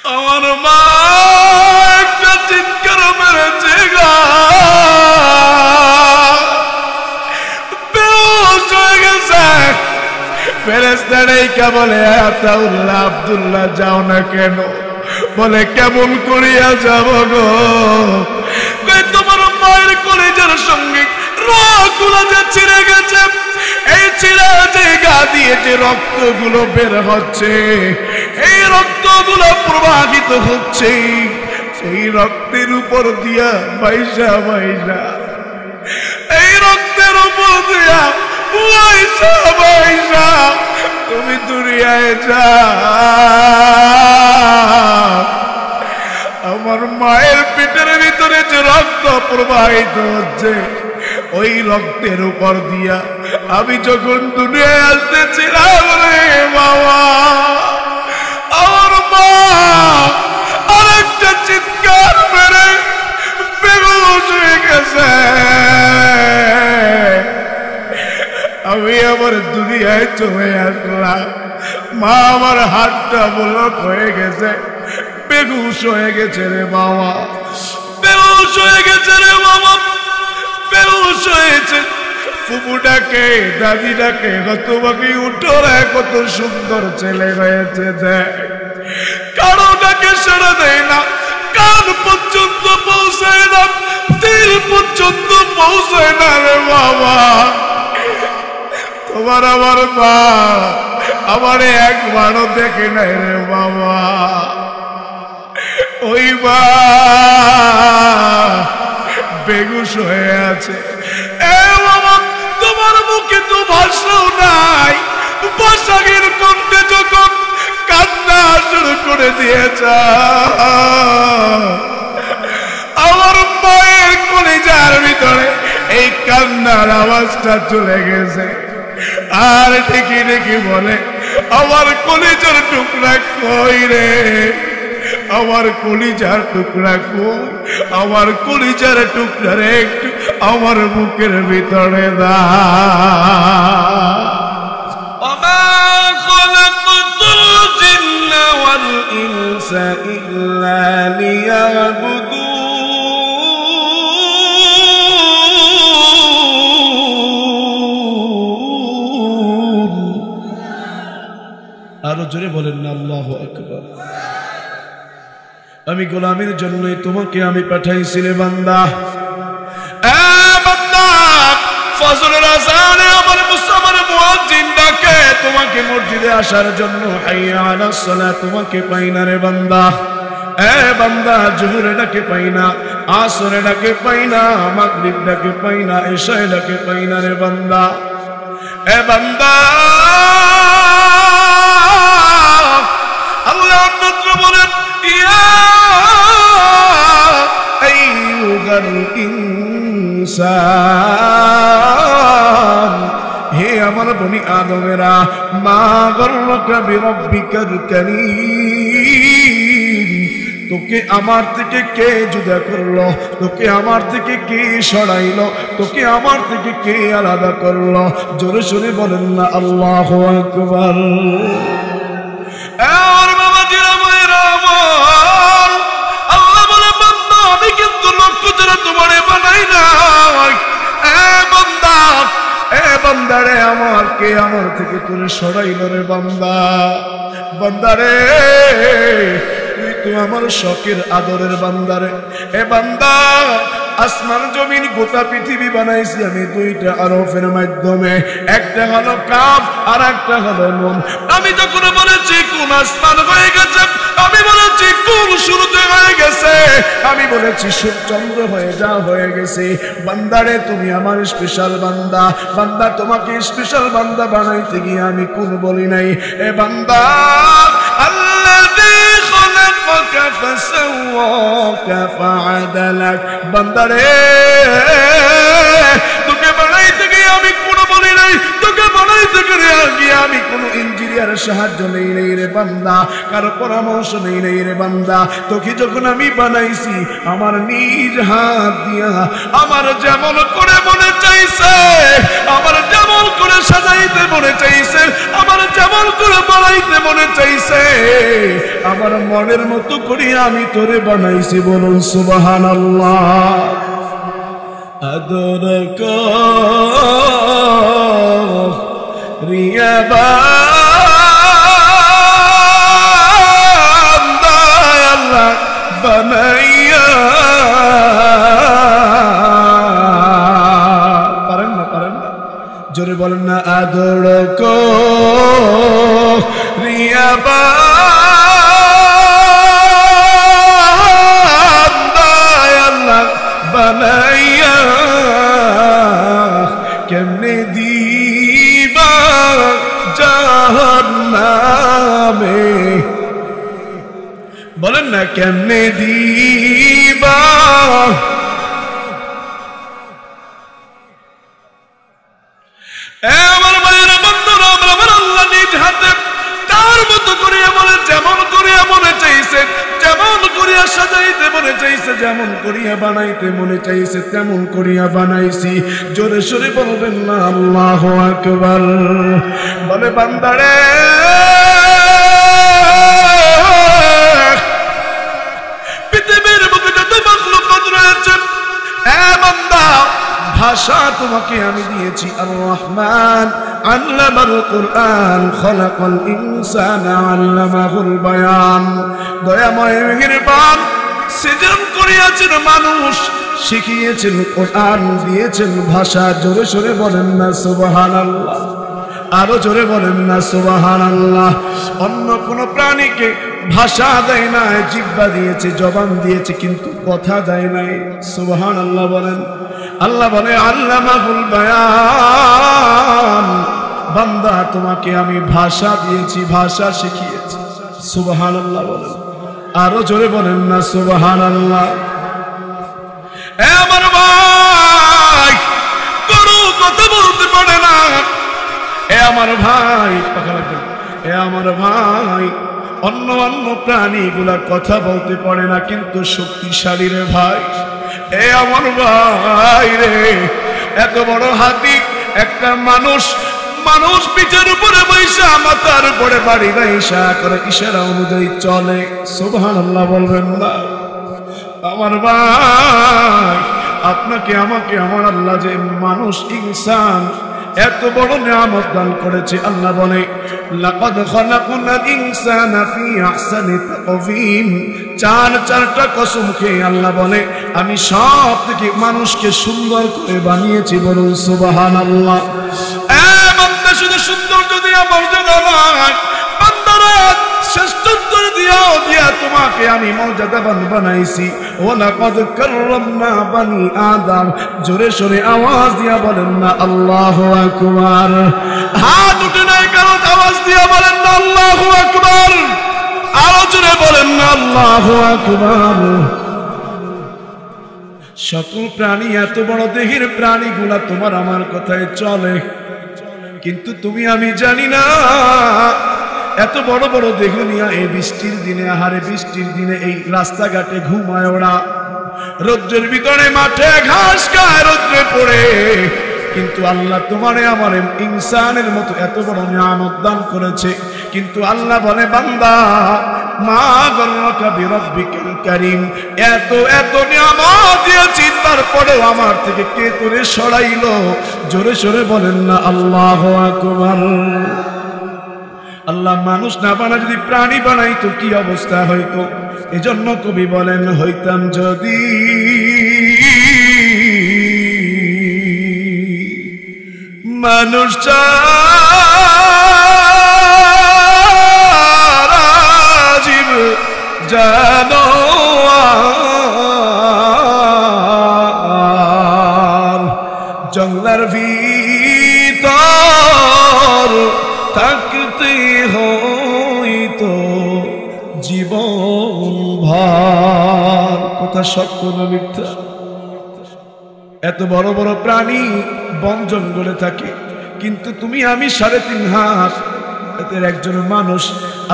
আমার মা একটা চিৎকার মেরেছে গা, বেহুশ হয়ে গেছে। ফেরেশতা ডেকে বলে আতাউল্লাহ আব্দুল্লাহ যাও না কেন? বলে কেমন করিয়া যাব গো? তোমার মায়ের কলেজের সঙ্গে রক্তগুলো যে ছিঁড়ে গেছে, এই ছিঁড়া জায়গা দিয়ে যে রক্তগুলো বের হচ্ছে, এই রক্তগুলো প্রবাহিত হচ্ছে, সেই রক্তের উপর দিয়া বাইসা বাইসা, এই রক্তের উপর দিয়া বাইসা বাইসা তুমি দুনিয়ায় যা। আমার মায়ের পেটের ভিতরে যে রক্ত প্রবাহিত হচ্ছে, ওই রক্তের উপর দিয়া আমি যখন দুনিয়ায় আসতেছিলাম রে বাবা, আমার মা আরেকটা চিৎকার মেরে বেহুশ হয়ে গেছে। আমি আমার দুনিয়ায় চলে আসলাম, মা আমার হাতটা ব্লক হয়ে গেছে, বেহুশ হয়ে গেছে রে বাবা, বেহুশ হয়ে গেছে রে বাবা, বেহুশ হয়েছে। ফুপুটাকে দাদিটাকে তোমাকে উঠো রে, কত সুন্দর ছেলে হয়েছে দেখ। কারোটাকে সেরে দেয় না, কান পর্যন্ত পৌঁছায় না, দিল পর্যন্ত পৌঁছায় না রে বাবা। তোমার আমার মা আমারে একবারও দেখে নাই রে বাবা। ওই মা বেহুশ হয়ে আছে। এ বাবা, তোমার মুখে তো ভাষাও নাই, ভাষাগীর কণ্ঠে যখন কান্না শুরু করে দিয়েছে, আমার মায়ের কলিজার ভিতরে এই কান্নার আওয়াজটা চলে গেছে। আর ঠিকই ঠিকই বলে, আমার কলিজার টুকরা কই রে, আমার কলিজার টুকরা কই, আমার কলিজার টুকরা রে, একটু আমার বুকের ভিতরে দা। ওমা খালাকতুল জিন্না ওয়াল ইনসা ইল্লা লিয়াবুদুন। আরো জোরে বলেন না আল্লাহু আকবার। আমি গোলামের জন্যই তোমাকে আমি পাঠাইছি রে বান্দা। বান্দা, ফজরের আযানে আমার মুসলমান মুয়াজ্জিন ডাকে তোমাকে মসজিদে আসার জন্য, হাইয়া আলাস সালাত তোমাকে পাই না রে বান্দা। বান্দা, জোহরে ডাকে পাই না, আসরে ডাকে পাই না, মাগরিব ডাকে পাই না, ইশা ডাকে পাই না রে বান্দা। বান্দা, আল্লাহ মাত্র বলেন, ইয়া আইয়ুহাল ইনসান, হে আমার বনি আদমেরা, মা গররাকা বিরব্বিকাল কারীম, তোকে আমার থেকে কে জুদা করলো, তোকে আমার থেকে কে সরাইলো, তোকে আমার থেকে কে আলাদা করলো? জোরে সোরে বলেন না আল্লাহু আকবার। আল্লাহ বলে, বান্দা আমি কিন্তু লক্ষ্য ছাড়া তোমারে বানাই নাই। বান্দা, বান্দারে আমার কে আমার থেকে তোরে সরাইল রে বান্দা? বান্দারে তুই তো আমার শখের আদরের বান্দারে। বান্দা, আসমান জমিন গোটা পৃথিবী বানাইছি আমি দুইটা আরফের মাধ্যমে, একটা হলো কাফ আর একটা হলো নুন। আমি যখন বলেছি কোন আসমান হয়ে গেছে, আমি বলেছি কোন শুরুতে হয়ে গেছে, আমি বলেছি চন্দ্র হয়ে যা হয়ে গেছে। বান্দারে তুমি আমার স্পেশাল বান্দা, বান্দা তোমাকে স্পেশাল বান্দা বানাইতে গিয়ে আমি কোন বলি নাই। বান্দা, আল্লাযী খালাকাকা ফাসাওয়াকা ফাআদালাক, বান্দারে তোকে বানাইতে গিয়ে আমি কোন বলি নাই, তোকে বানাইতে গিয়ে আমি কোন ইঞ্জিনিয়ারের সাহায্য নেই নেই রে বান্দা, কারো পরামর্শ নেই নেই রে বান্দা। তোকে যখন আমি বানাইছি আমার নিজ হাত দিয়া, আমার যেমন করে মনে চাইছে, আমার যেমন করে সাজাইতে মনে চাইছে, আমার যেমন করে বানাইতে মনে চাইছে, আমার মনের মতো করে আমি তোরে বানাইছি। বলুন সুবহানাল্লাহ। আদর করিয়া বান্দা আল্লাহ বানাইয়া, পারেন না জোরে বলেন না। আদর করিয়া বান্দা আল্লাহ বানাইয়া, কেমনে দিবা জাহান্নামে, বলেন না কেমনে দিবা। আমার মায়ের বন্ধুরা, আমার আল্লাহ নিজ হাতে তার মতো করিয়া বলে, যেমন করিয়া মনে চাইছে, যেমন করিয়া সাজাইতে মনে চাইছে, যেমন করিয়া বানাইতে মনে চাইছে, তেমন করিয়া বানাইছি। জোরে সোরে বলবেন না আল্লাহু আকবার। বলে বান্দারে, পৃথিবীর বুকে যত মাখলুকাত রয়েছে, বান্দা ভাষা তোমাকে আমি দিয়েছি। আর রহমান আল্লামাল কুরআন, খলাকাল ইনসানা আল্লামাহুল বায়ান। দয়াময় মেহেরবান সৃজন করিয়াছেন মানুষ, শিখিয়েছেন কোরআন, দিয়েছেন ভাষা। জোরে সোরে বলেন না সুবহানাল্লাহ। আরো জোরে বলেন না সুবহানাল্লাহ। অন্য কোন প্রাণীকে ভাষা দেয় না, জিহ্বা দিয়েছে, জবান দিয়েছে, কিন্তু কথা দেয় নাই। সুবহানাল্লাহ বলেন। আল্লাহ বলে আল্লামাহুল বায়ান, বান্দা তোমাকে আমি ভাষা দিয়েছি, ভাষা শিখিয়েছি। সুবহানাল্লাহ বলেন। আরো জোরে বলেন না সুবহানাল্লাহ। আমার ভাই কোনো কথা বলতে পারে না, আমার ভাই পাখা লাগবে, আমার ভাই অন্য প্রাণীগুলা কথা বলতে পারে না, কিন্তু শক্তিশালী রে ভাই। আমার ভাই রে, এত বড় হাতি একটা মানুষ পিঠের উপরে বৈশা, মাথার উপরে বাড়ি বৈশা করে ইশারা অনুযায়ী চলে। সুবহানাল্লাহ বলবেন না। আমার ভাই, আপনাকে আমাকে আমার আল্লাহ যে মানুষ ইনসান এত বড় নিয়ামত দান করেছে। আল্লাহ বলে লাকাদ খালাকনাল ইনসানা ফি আহসানি তাকওয়িম। চারটা কসম খেয়ে আল্লাহ বলে আমি সব থেকে মানুষকে সুন্দর করে বানিয়েছি। বলুন সুবহানাল্লাহ। বান্দা শুধু সৌন্দর্য দিয়া মর্যাদা নয়, বান্দারা শ্রেষ্ঠত্ব দিয়া তোমাকে আমি মর্যাদাবান বানাইছি। ওয়ালাকাদ কাররামনা বানি আদম। জোরে সোরে আওয়াজ দিয়া বলেন না আল্লাহু আকবার। হাত উঠে নাই কারো, আওয়াজ দিয়া বলেন না আল্লাহু আকবার। আরো জোরে বলেন না আল্লাহু আকবার। সকল প্রাণী, এত বড় দেহের প্রাণীগুলা তোমার আমার কথায় চলে, কিন্তু তুমি আমি জানি না এত বড় বড় দেহ নিয়ে এই বৃষ্টির দিনে, আহারে বৃষ্টির দিনে এই রাস্তাঘাটে ঘুমায় ওরা, রৌদ্রের ভিতরে মাঠে ঘাস খায়, রৌদ্রে পড়ে, কিন্তু আল্লাহ তোমারে আমারে ইনসানের মতো এত বড় নিয়ামত দান করেছে। কিন্তু আল্লাহ বলে বান্দা মা গর্রকা বিরব্বিকাল কারীম, এত নিয়ামত দিয়েছি, তারপরেও আমার থেকে কে তোরে সরাইলো? জোরে সোরে বলেন না আল্লাহু আকবার। আল্লাহ মানুষ না বানা যদি প্রাণী বানাইতো কি অবস্থা হইতো? এজন্য কবি বলেন হইতাম যদি মানুষ জীব জানো জঙ্গলার ভিতর থাকতে হইতো জীবন ভর। কথা সত্য না মিথ্যা? এত বড় বড় প্রাণী বন জঙ্গলে থাকে, কিন্তু তুমি আমি 3.5 হাত এদের একজন মানুষ।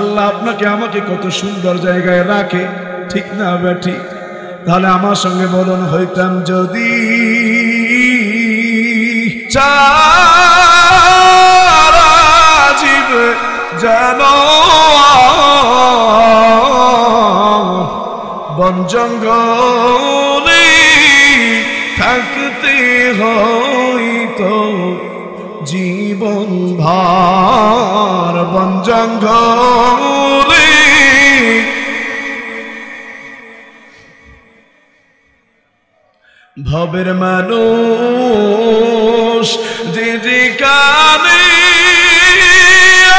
আল্লাহ আপনাকে আমাকে কত সুন্দর জায়গায় রাখে, ঠিক না বেঠি? তাহলে আমার সঙ্গে বলুন হইতাম যদি জানো বন জঙ্গলে থাকতে হয়তো জীবন ভার বন জঙ্গলে ভবের মানুষ যে যেখানে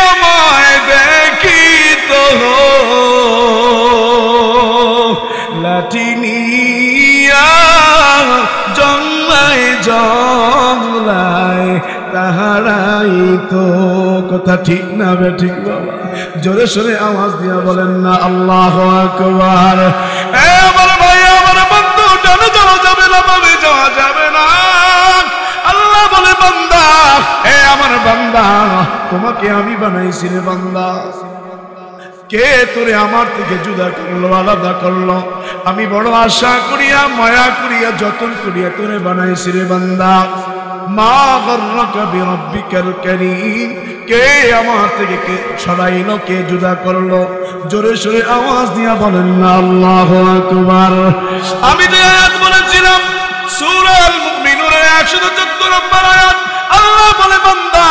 আমায় দেখিত লাঠি নিয়া জংলায় জংলায় তাহারাই তো কথা ঠিক না বে ঠিক বাবা জোরে সোরে আওয়াজ দিয়া বলেন না আল্লাহু আকবার এ আমার ভাই আমার বন্ধু জানো যাওয়া যাবে না ভাবে যাওয়া যাবে না আল্লাহ বলে বান্দা এ আমার বান্দা তোমাকে আমি বানাইছি রে বান্দা কে তোরে আমার থেকে জুদা করলো আলাদা করলো আমি বড় আশা করিয়া মায়া করিয়া যতন করিয়া তোরে বানাইছি রে বান্দা মা গররাকা বিরাব্বিকাল কারীম কে আমার থেকে কে সরাইলো কে জুদা করলো জোরে সোরে আওয়াজ দিয়া বলেন না আল্লাহু আকবার আমি যে আয়াত বলেছিলাম সূরা আল মুমিনুনের 174 নম্বর আয়াত আল্লাহ বলে বান্দা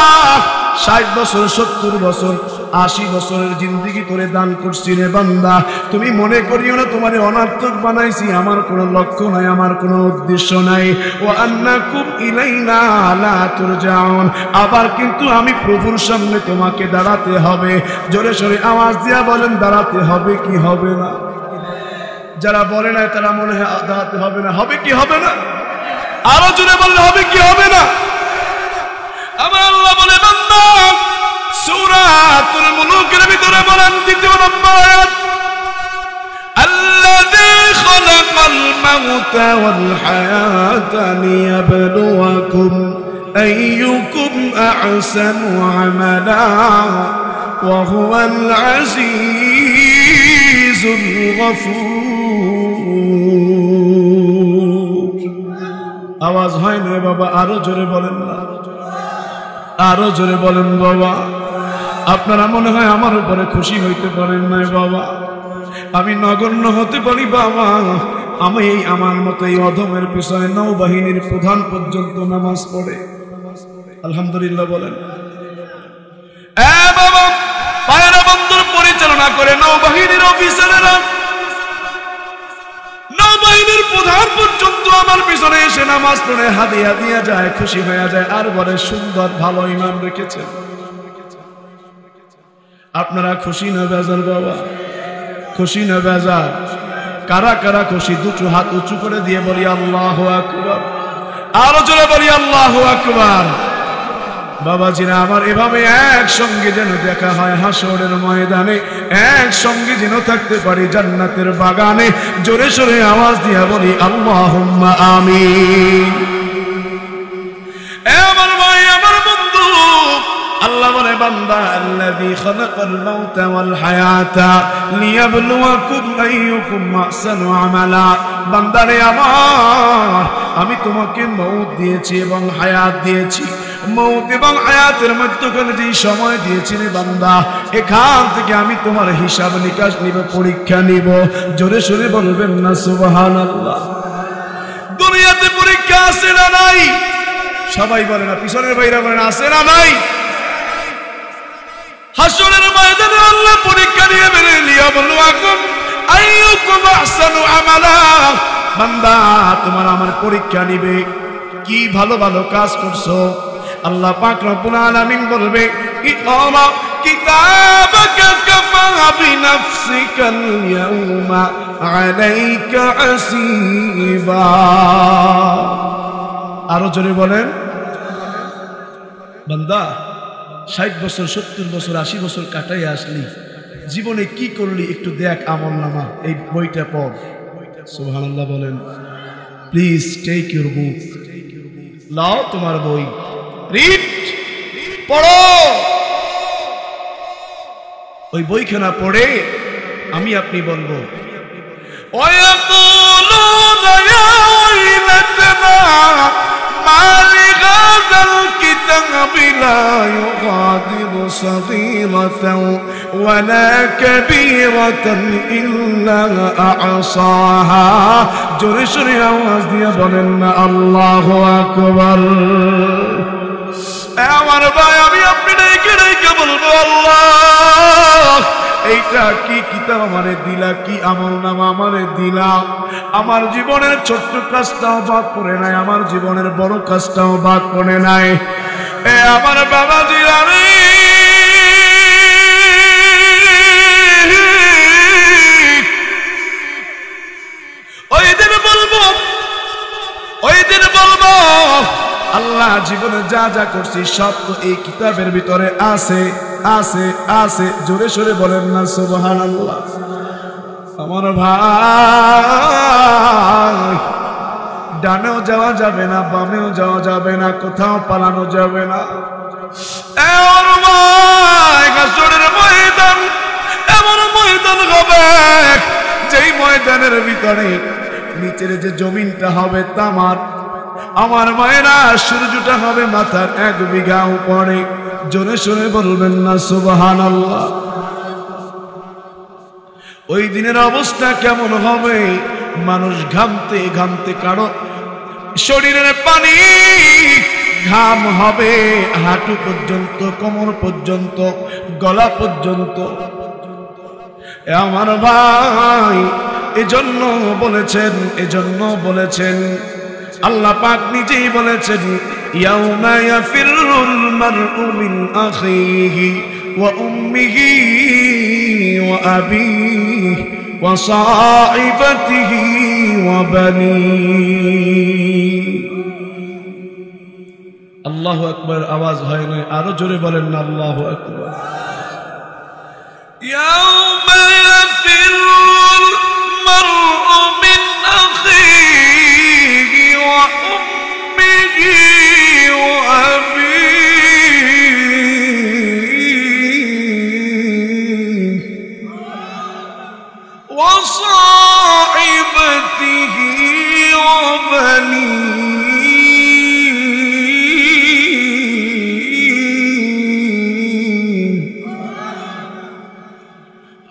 60 বছর 70 বছর 80 বছরের জিন্দেগি তোরে দান করছি রে বান্দা তুমি মনে করিও না তোমারে অনার্থক বানাইছি আমার কোনো লক্ষ্য নাই আমার কোনো উদ্দেশ্য নাই ওয়া আন্নাকুম ইলাইনা লা তুরজাউন আবার কিন্তু আমি প্রভুর সামনে তোমাকে দাঁড়াতে হবে জোরে সোরে আওয়াজ দিয়া বলেন দাঁড়াতে হবে কি হবে না যারা বলে না তারা মনে হয় দাঁড়াতে হবে না হবে কি হবে না আরো জোরে বললে হবে কি হবে না আমার আল্লাহ বলে বান্দা সূরাতুল মুলুকের ভিতরে বলেন দ্বিতীয় নম্বর আয়াত আল্লাযী খালাকাল মাউতা ওয়াল হায়াতা লিয়াবলুয়াকুম আইয়ুকুম আহসানু আমালা ওয়া হুয়াল আজিজুল গফুর আওয়াজ হয় না বাবা আরো জোরে বলেন না আরো জোরে বলেন বাবা আপনারা মনে হয় আমার উপরে খুশি হইতে পারেন না বাবা আমি নগণ্য হতে পারি বাবা আমি আমার মতো এই অধমের পিছনে নৌবাহিনীর প্রধান পর্যন্ত নামাজ পড়ে আলহামদুলিল্লাহ বলেন এ বাবা পায়রা বন্দর পরিচালনা করে নৌবাহিনীর অফিসারেরা নৌবাহিনীর প্রধান পর্যন্ত আমার পিছনে এসে নামাজ পড়ে হাদিয়া দিয়া যায় খুশি হয়ে যায় আর বলে সুন্দর ভালো ইমাম রেখেছেন আপনারা খুশি না বেজার বাবা খুশি না বেজার কারা কারা খুশি দুটো হাত উঁচু করে দিয়ে বলি আল্লাহু আকবার আরো জোরে বলি আল্লাহু আকবার বাবাজিরা আমার এভাবে একসঙ্গে যেন দেখা হয় হাসরের ময়দানে একসঙ্গে যেন থাকতে পারি জান্নাতের বাগানে জোরে সোরে আওয়াজ দিয়া বলি আল্লাহুম্মা আমিন আমার ভাই আমার বন্ধু আল্লাহ বলে বান্দা আল্লাযী খালাকাল মাউতা ওয়াল হায়াতা লিয়াবলুয়াকুম আইয়ুকুম আহসানু আমালা বান্দারে আমার আমি তোমাকে মউত দিয়েছি এবং হায়াত দিয়েছি মউত এবং হায়াতের মধ্যখানে যে সময় দিয়েছি রে বান্দা এখান থেকে আমি তোমার হিসাব নিকাশ নিব পরীক্ষা নিব জোরে সোরে বলবেন না সুবহানাল্লাহ দুনিয়াতে পরীক্ষা আছে না নাই সবাই বলে না পিছনের ভাইরা বলে না আছে না নাই হাসরের ময়দানে আল্লাহ পরীক্ষা নিয়ে বেরে লিয়াবলুয়াকুম আইয়ুকুম আহসানু আমালা বান্দা তোমার আমার পরীক্ষা নিবে কি ভালো ভালো কাজ করছো আল্লাহ পাক রব্বুল আলামিন বলবে ইকরা কিতাবাকা কাফা বিনাফসিকাল ইয়াউমা আলাইকা হাসিবা আরো জোরে বলেন বান্দা 60 বছর 70 বছর 80 বছর কাটাই আসলি জীবনে কি করলি একটু দেখ আমলনামা এই বইটা পড় সুবহানাল্লাহ বলেন প্লিজ টেক ইউর বুক লাও তোমার বই রিড পড়ো ওই বইখানা পড়ে আমি আপনি বলবো ওয়ায়াকুলুনা ইয়া ওয়াইলাতানা মা লিহাযাল কিতাব الذهب لا يغادر صغيرة ولا كبيرة إلا أحصاها জোরে সরে আওয়াজ দিয়ে বলেন না আল্লাহু আকবার আমার ভাই আমি আপনি কে বলবো আল্লাহ এইটা কি কিতাব আমারে দিলা কি আমলনামা আমারে দিলা আমার জীবনের ছোট্ট কাজটাও বাদ পড়ে নাই আমার জীবনের বড় কাজটাও বাদ পড়ে নাই এ আমার বাবাজি আমি ওই দিন বলবো আল্লাহ জীবনে যা যা করছি সব তো এই কিতাবের ভিতরে আছে আছে আছে জোরে সোরে বলেন না সুবহানাল্লাহ আমার ভাই ডানেও যাওয়া যাবে না বামেও যাওয়া যাবে না কোথাও পালানো যাবে না এমন হাসরের ময়দান এমন ময়দান হবে যেই ময়দানের ভিতরে নিচের যে জমিনটা হবে তামার আমার মায়েরা সূর্যটা হবে মাথার 1 বিঘা উপরে জোরে সোরে বলবেন না সুবহানাল্লাহ ওই দিনের অবস্থা কেমন হবে মানুষ ঘামতে ঘামতে কারো শরীরের পানি ঘাম হবে হাঁটু পর্যন্ত কোমর পর্যন্ত গলা পর্যন্ত আমার ভাই এজন্য বলেছেন আল্লাহ পাক নিজেই বলেছেন ইয়াউমা ইয়াফিরুল মারউ মিন আখিহি ওয়া উম্মিহি ওয়া আবিহি ওয়া সাহিবাতিহি ওয়া বানিহি আল্লাহু আকবার আওয়াজ হয় না আরো জোরে বলেন না আল্লাহু আকবার ইয়াউমা ইয়াফিরুল মারউ মিন আখিহি ওয়া উম্মিহি ওয়া আবিহি ওয়া সাহিবাতিহি ওয়া বানিহি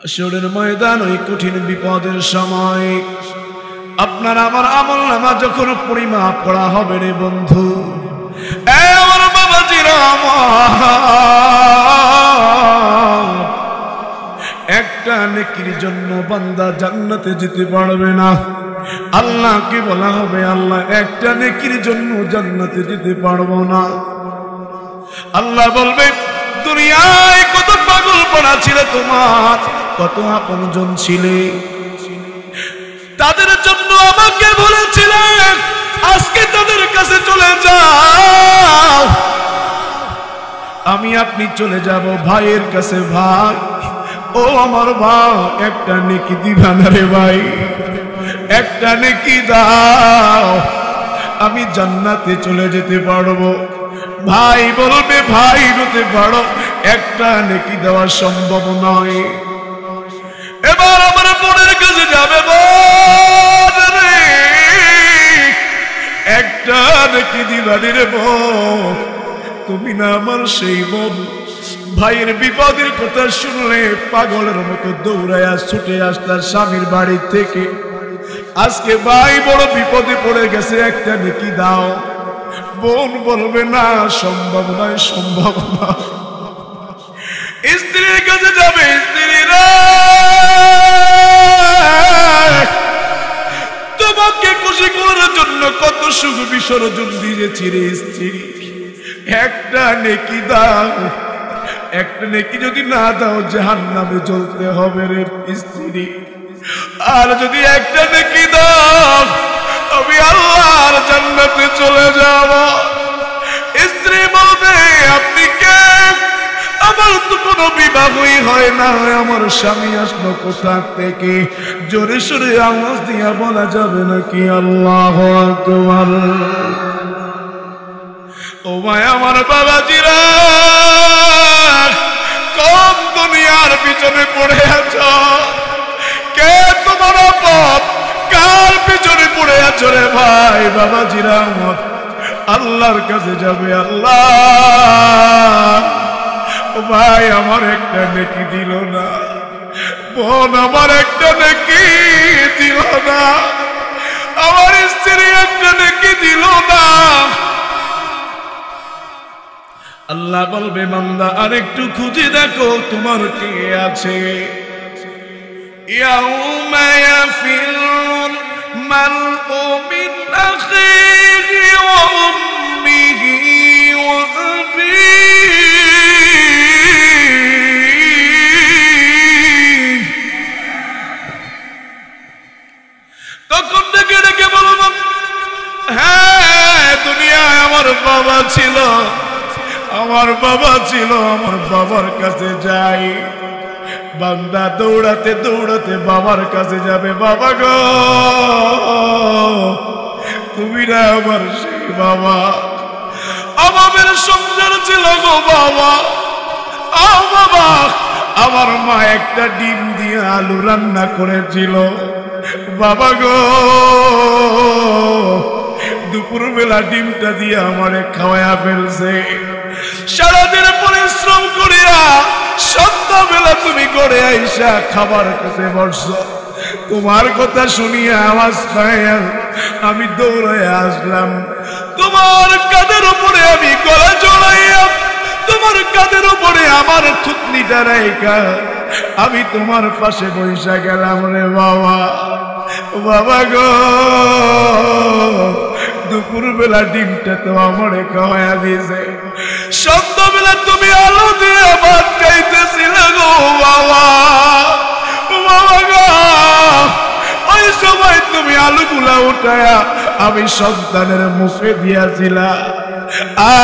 হাসরের ময়দান ওই কঠিন বিপদের সময় আপনার আমার আমলনামা যখন পরিমাপ করা হবে রে বন্ধু এ আমার বাবাজিরা একটা নেকির জন্য বান্দা জান্নাতে যেতে পারবে না আল্লাহকে বলা হবে আল্লাহ একটা নেকির জন্য জান্নাতে যেতে পারবো না আল্লাহ বলবে দুনিয়ায় কত পাগলপনা ছিল তোমার কত আপনজন ছিলে তাদের জন্য আমাকে বলেছিলে আজকে তাদের কাছে চলে যাও আমি আপনি চলে যাব ভাইয়ের কাছে ভাই ও আমার ভাই একটা নেকি দিবা না রে ভাই একটা নেকি দাও আমি জান্নাতে চলে যেতে পারবো ভাই বলবে ভাই হতে পারো একটা নেকি দেওয়া সম্ভব নয় এবার আমার বোনের কাছে যাবে একটা নেকি দিবানি রে বোন তুমি না আমার সেই বোন ভাইয়ের বিপদের কথা শুনলে পাগলের মতো দৌড়ায়া ছুটে আসতার স্বামীর বাড়ি থেকে আজকে ভাই বড় বিপদে পড়ে গেছে একটা নেকি দাও বোন বলবে না সম্ভব নয় সম্ভব নয় স্ত্রীর কাছে যাবে স্ত্রীরা তোমাকে খুশি করার জন্য কত সুখ বিসর্জন দিয়েছি রে স্ত্রী একটা নেকি দাও একটা নেকি যদি না দাও জাহান্নামে জ্বলতে হবে রে স্ত্রী আর যদি একটা নেকি দাও আমি আল্লাহর জান্নাতে চলে যাব স্ত্রী বলবে আপনি কে আমার তো কোনো বিবাহই হয় না আমার স্বামী আসলো কোথা থেকে জোরে সোরে আওয়াজ দিয়া বলা যাবে নাকি আল্লাহু আকবার ও ভাই আমার বাবাজিরা কোন দুনিয়ার পিছনে পড়ে আছো কে তোমার আপন কার পিছনে পড়ে আছো রে ভাই বাবাজিরা আল্লাহর কাছে যাবে, আল্লাহ ভাই আমার একটা নেকি দিল না, বোন আমার একটা নেকি দিল না, আমার স্ত্রী একটা নেকি দিল না। আল্লাহ বলবে বান্দা আরেকটু খুঁজে দেখো তোমার কে আছে। ইয়াউমা ইয়াফিরুল মারউ মিন আখিহি ওয়া উম্মিহি ওয়া আবিহি। তখন ডেকে ডেকে বলব হ্যাঁ দুনিয়ায় আমার বাবা ছিল, আমার বাবা ছিল, আমার বাবার কাছে যাই। বান্দা দৌড়াতে দৌড়াতে বাবার কাছে যাবে, বাবা গো তুমি না আমার সেই বাবা, আমাদের সংসার ছিল গো বাবা। বাবা আমার মা একটা ডিম দিয়ে আলু রান্না করেছিল, বাবা গো দুপুর বেলা ডিমটা দিয়ে আমারে খাওয়ায়া ফেলছে। সারাদিন পরিশ্রম করিয়া সন্ধ্যাবেলা তুমি করে আইসা খাবার খেতে বসছো, তোমার কথা শুনিয়া আওয়াজ পাইয়া আমি দৌড়াইয়া আসলাম, তোমার কাঁধের উপরে আমি গলা জড়াইয়া, তোমার কাঁধের উপরে আমার থুতনিটা রাইখা আমি তোমার পাশে বইসা গেলাম রে বাবা। বাবা গো দুপুর বেলা ডিমটা তো আমারে খাওয়াইয়া দিয়েছে, সন্ধ্যাবেলা তুমি আলো দিয়ে ভাত খাইতেছিল গো বাবা। বাবা গো ওই সময় তুমি আলুগুলা উঠায়া আমি সন্তানের মুখে দিয়াছিলা,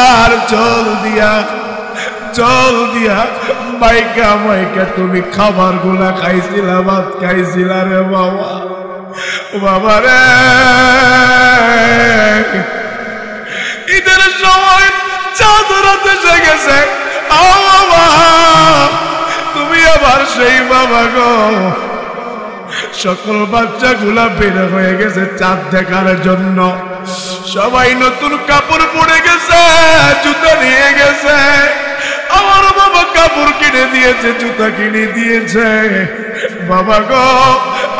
আর জল দিয়া মাইকা মাইকা তুমি খাবার গুলা খাইছিলা, ভাত খাইছিলা রে বাবা। বাবা রে ঈদের সময় চাঁদ রাতে এসে গেছে, বাবা তুমি আবার সেই বাবা গো। সকল বাচ্চাগুলা বের হয়ে গেছে চাঁদ দেখার জন্য, সবাই নতুন কাপড় পরে গেছে, জুতা নিয়ে গেছে। আমার বাবা কাপড় কিনে দিয়েছে, জুতা কিনে দিয়েছে। বাবা গো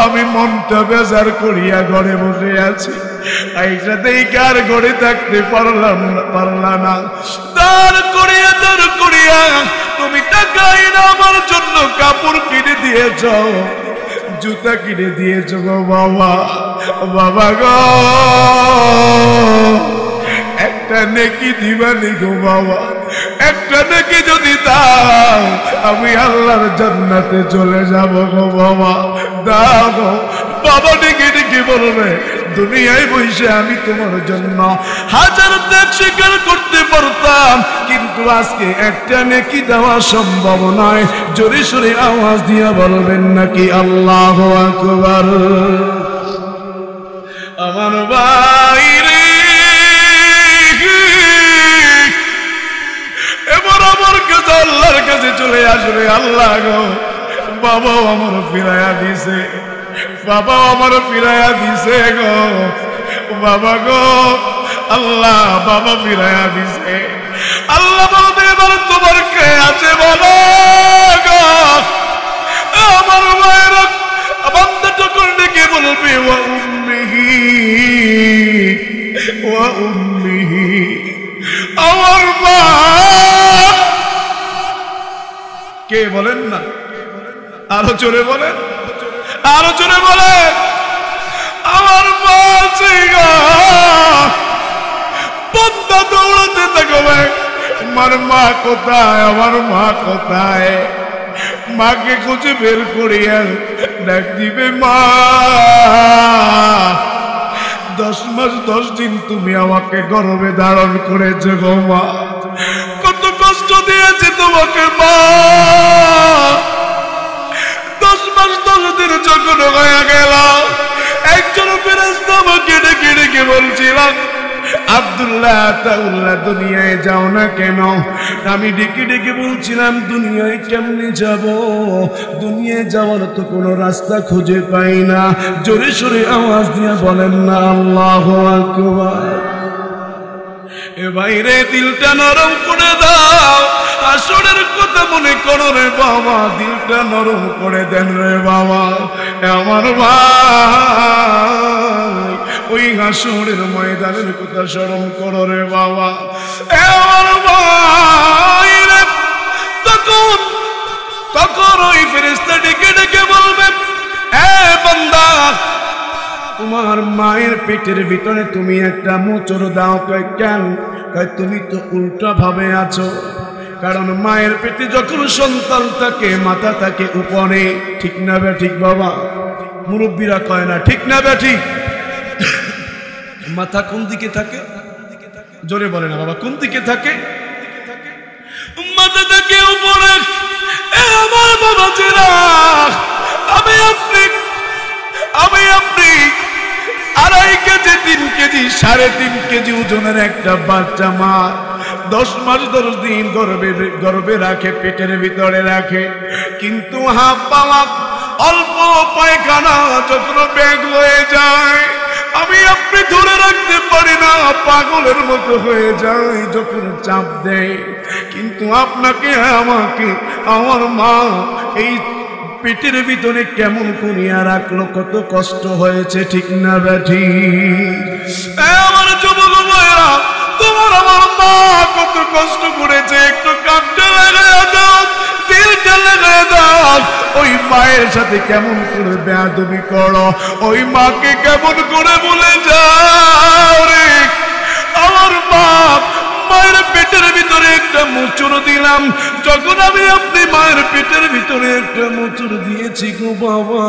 আমি মনটা বেজার করিয়া ঘরে বসে আছি, একসাথেই কার ঘরে থাকতে পারলাম না। দাঁড় করিয়া তুমি টাকাই না আমার জন্য কাপড় কিনে দিয়েছ, জুতা কিনে দিয়েছ গো বাবা। বাবা গো একটা নেকি দিবানি গো বাবা, একটা নেকি যদি দাও আমি আল্লাহর জান্নাতে চলে যাব গো বাবা। দাও গো বাবা। ডেকে ডেকে বলবে দুনিয়ায় বসে আমি তোমার জন্য হাজার ত্যাগ স্বীকার করতে পারতাম, কিন্তু আজকে একটা নেকি দেওয়া সম্ভব নয়। জোরে সোরে আওয়াজ দিয়ে বলবেন নাকি আল্লাহু আকবার। আমার বাইরে এবার আমার কাছে আল্লাহর কাছে চলে আসবে। আল্লাহ গো বাবাও আমার ফিরাইয়া দিছে, বাবা আমার ফিরাইয়া দিছে গো বাবা গো। আল্লাহ বাবা ফিরাইয়া দিছে। আল্লাহ বলবে এবার তোমার কে আছে বলো গো। আমার মায়ের বান্দাটা করে ডেকে বলবে ওয়া উম্মিহি, আমার মা। কে বলেন না, আরো জোরে বলেন, আরো জোরে বলেন। আমার মা আছে গো। বান্দা দৌড়াতে থাকবে, আমার মা কোথায়, আমার মা কোথায়। মাকে খুঁজে বের করিয়া ডাক দিবে মা। 10 মাস 10 দিন তুমি আমাকে গর্ভে ধারণ করেছো গো মা, কত কষ্ট দিয়েছে তোমাকে মা। 10 মাস 10 দিন যখন হয়ে গেল, একজন ফেরেশতা আমাকে ডেকে ডেকে বলছিলাম আব্দুল্লাহ তাউল্লাহ দুনিয়ায় যাও না কেন। আমি ডেকে ডেকে বলছিলাম দুনিয়ায় কেমনে যাব, দুনিয়ায় যাওয়ার তো কোনো রাস্তা খুঁজে পাই না। জোরে সোরে আওয়াজ দিয়ে বলেন না আল্লাহু আকবার। এ ভাইরে দিলটা নরম করে দাও, আসরের কথা মনে করো রে বাবা, দিলটা নরম করে দেন রে বাবা। আমার ভাই ওই হাসরের ময়দানের কথা স্মরণ করো রে বাবা। আমার ভাই রে, তখন ওই ফেরেশতা ডেকে ডেকে বলবে, এ বান্দা, তোমার মায়ের পেটের ভিতরে তুমি একটা মোচড় দাও। কয় কেন? কয় তুমি তো উল্টা ভাবে আছো। কারণ মায়ের পেটে যখন সন্তান থাকে মাথা থাকে উপরে, ঠিক না বে ঠিক বাবা? মুরব্বীরা কয় না ঠিক না বে ঠিক? মাথা কোন দিকে থাকে? জোরে বলে না বাবা, কোন দিকে থাকে? মাথা থাকে উপরে। আমার বাবা চেরা, আমি আপনি 2.5 কেজি 3 কেজি 3.5 কেজি ওজনের একটা বাচ্চা মা 10 মাস 10 দিন গর্ভে রাখে, পেটের ভিতরে রাখে, কিন্তু হাত পা অল্প পায়খানা যখন বেগ হয়ে যায় আমি আপনি ধরে রাখতে পারি না, পাগলের মতো হয়ে যায় যখন চাপ দেয়। কিন্তু আপনাকে আমাকে আমার মা এই পেটের ভিতরে কেমন করিয়া রাখলো, কত কষ্ট হয়েছে, ঠিক না বেঠি? আমার যুবক ভাইরা, তোমার আমার মা কত কষ্ট করেছে, একটু কাপটা লাগায় দাও, দিলটা লাগায় দাও। ওই মায়ের সাথে কেমন করে বেয়াদবি করো, ওই মাকে কেমন করে বলে যাও রে। আমার মা, মায়ের পেটের ভিতরে একটা মোচড় দিলাম, যখন আমি আপনি মায়ের পেটের ভিতরে একটা মোচড় দিয়েছি গো বাবা,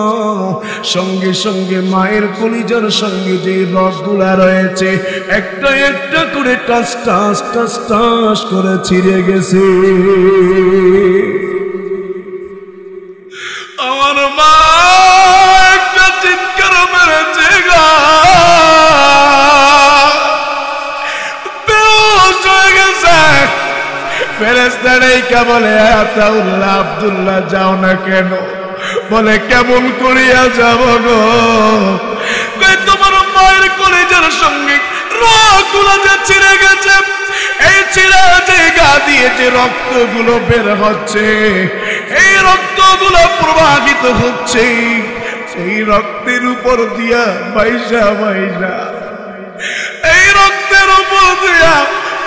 সঙ্গে সঙ্গে মায়ের কলিজার সঙ্গে যে রগগুলা রয়েছে একটা একটা করে টাস টাস টাস টাস করে ছিঁড়ে গেছে। আমার মা একটা চিৎকার মেরেছে গা, ফেরেশতা বলে, আতাউল্লাহ আব্দুল্লাহ যাও না কেন? বলে কেমন করিয়া যাব গো? তোমার মায়ের কলিজার সঙ্গে রক্তগুলো যে ছিঁড়ে গেছে, এই ছিঁড়া জায়গা দিয়ে যে রক্তগুলো বের হচ্ছে, এই রক্তগুলো প্রবাহিত হচ্ছে, এই রক্তের উপর দিয়া বাইসা বাইসা, এই রক্তের উপর দিয়া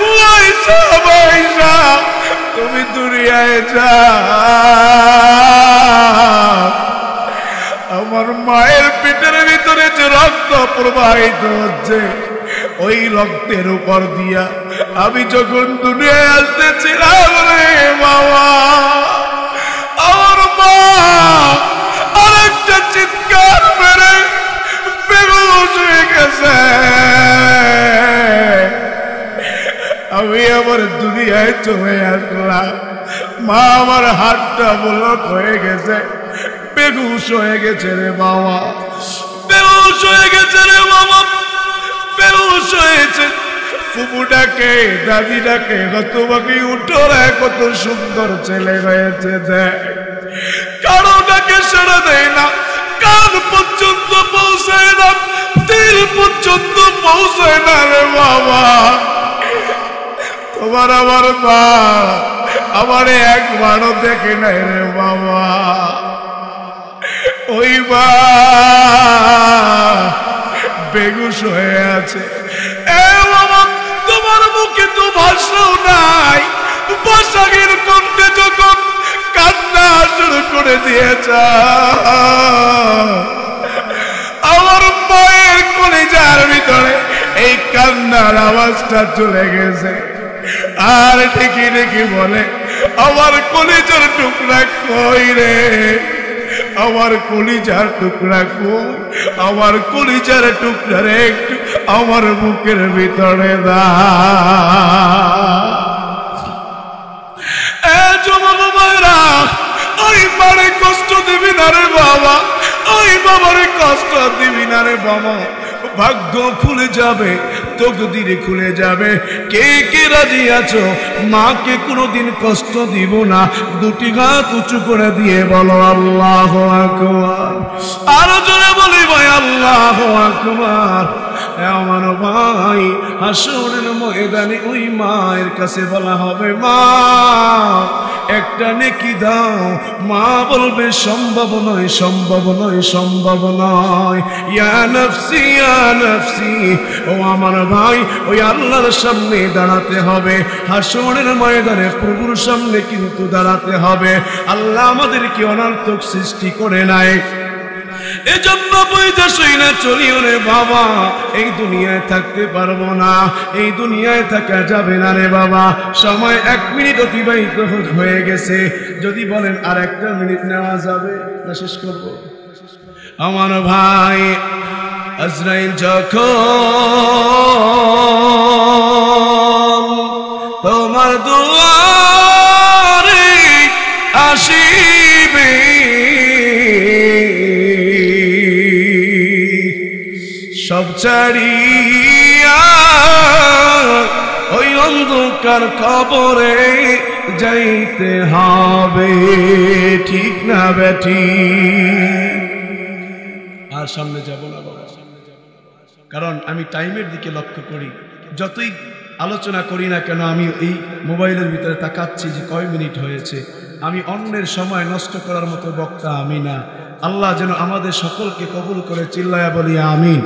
বাইসা বাইসা তুমি দুনিয়ায় যা। আমার মায়ের পেটের ভিতরে যে রক্ত প্রবাহিত হচ্ছে, ওই রক্তের উপর দিয়া আমি যখন দুনিয়ায় আসতেছিলাম রে বাবা, আমার মা আরেকটা চিৎকার মেরে বেহুশ হয়ে গেছে। আমি আমার দুনিয়ায় চলে আসলাম, মা আমার হাতটা ব্লক হয়ে গেছে, বেহুশ হয়ে গেছে রে বাবা, বেহুশ হয়ে গেছে রে বাবা, বেহুশ হয়েছে। ফুপুটাকে দাদিটাকে তোমাকে উঠো রে, কত সুন্দর ছেলে হয়েছে দেখ, কারোটাকে সেরে দেয় না, কান পর্যন্ত পৌঁছায় না, দিল পর্যন্ত পৌঁছায় না রে বাবা। তোমার আমার মা আমারে একবারও দেখে নাই রে বাবা, ওই মা বেহুশ হয়ে আছে। এ বাবা, তোমার মুখে তো ভাষাও নাই, ভাষাগীর কণ্ঠে যখন কান্না শুরু করে দিয়েছে, আমার মায়ের কলিজার ভিতরে এই কান্নার আওয়াজটা চলে গেছে। আর ঠিকই ঠিকই বলে, আমার কলিজার টুকরা কই রে, আমার কলিজার টুকরা কই, আমার কলিজার টুকরা রে, একটু আমার বুকের ভিতরে দা। যুবক ভাইরা, ওই মারে কষ্ট দিবি না রে বাবা, ওই বাবারে কষ্ট দিবি না রে বাবা। ভাগ্য খুলে যাবে, তকদির খুলে যাবে। কে কে রাজি আছো মাকে কোনোদিন কষ্ট দিব না? দুটি হাত উঁচু করে দিয়ে বলো আল্লাহু আকবার। আরো জোরে বলি ভাই আল্লাহু আকবার। আমার ভাই হাসরের ময়দানে ওই মায়ের কাছে বলা হবে, মা একটা নেকি দাও। মা বলবে সম্ভব নয়, সম্ভব নয়, সম্ভব নয়। ইয়া নফসি, ইয়া নফসি, ও আমার ভাই, ওই আল্লাহর সামনে দাঁড়াতে হবে, হাসরের ময়দানে প্রভুর সামনে কিন্তু দাঁড়াতে হবে। আল্লাহ আমাদেরকে অনর্থক সৃষ্টি করে নাই, এজন্য বুঝতে শুই না চলিও রে বাবা। এই দুনিয়ায় থাকতে পারবো না, এই দুনিয়ায় থাকা যাবে না রে বাবা। সময় 1 মিনিট অতিবাহিত হয়ে গেছে, যদি বলেন আর 1টা মিনিট নেওয়া যাবে না, শেষ করব। আমার ভাই, আজরাইল যখন তোমার দুয়ারে আসিবে, সব ছাড়িয়া ওই অন্ধকার কবরে যাইতে হবে, ঠিক না বেঠি? আর সামনে যাব না বাবা, কারণ আমি টাইমের দিকে লক্ষ্য করি। যতই আলোচনা করি না কেন, আমি এই মোবাইলের ভিতরে তাকাচ্ছি যে কয় মিনিট হয়েছে। আমি অন্যের সময় নষ্ট করার মতো বক্তা আমি না। আল্লাহ যেন আমাদের সকলকে কবুল করে, চিল্লায়া বলি আমিন।